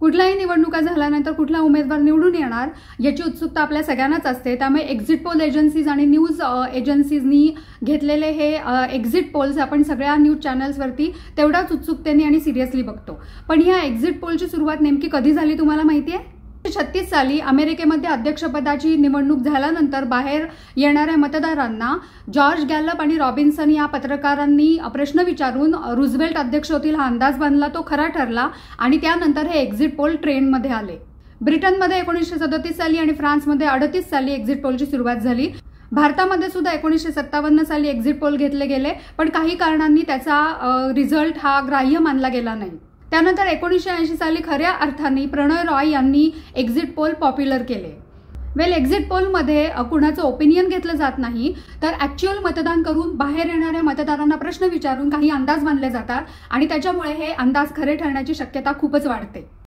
कुठल्याही निवडणुका झाल्यानंतर कुठला उमेदवार निवडून येणार याची उत्सुकता आपल्या सगळ्यांनाच असते। त्यामुळे एक्झिट पोल एजन्सीज आणि न्यूज एजन्सीजनी घेतलेले हे एक्झिट पोल्स आपण सगळ्या न्यूज चॅनल्सवरती तेवढ्याच उत्सुकतेने आणि सिरियसली बघतो। पण ह्या एक्झिट पोलची सुरुवात नेमकी कधी झाली तुम्हाला माहिती आहे? 1936 साली अमेरिकेमध्ये अध्यक्षपदाची निवडणूक झाल्यानंतर बाहेर येणाऱ्या मतदारांना जॉर्ज गॅलप आणि रॉबिन्सन या पत्रकारांनी प्रश्न विचारून रूझवेल्ट अध्यक्ष होतील हा अंदाज बांधला, तो खरा ठरला आणि त्यानंतर हे एक्झिट पोल ट्रेंडमध्ये आले। ब्रिटनमध्ये 1937 साली आणि फ्रान्समध्ये 38 साली एक्झिट पोलची सुरुवात झाली। भारतामध्ये सुद्धा 1957 साली एक्झिट पोल घेतले गेले, पण काही कारणांनी त्याचा रिझल्ट हा ग्राह्य मानला गेला नाही। त्यानंतर 1980 साली खऱ्या अर्थाने प्रणय रॉय यांनी एक्झिट पोल पॉप्युलर केले। एक्झिट पोलमध्ये कुणाचं ओपिनियन घेतलं जात नाही, तर ऍक्च्युअल मतदान करून बाहेर येणाऱ्या मतदारांना प्रश्न विचारून काही अंदाज बांधले जातात आणि त्याच्यामुळे हे अंदाज खरे ठरण्याची शक्यता खूपच वाढते।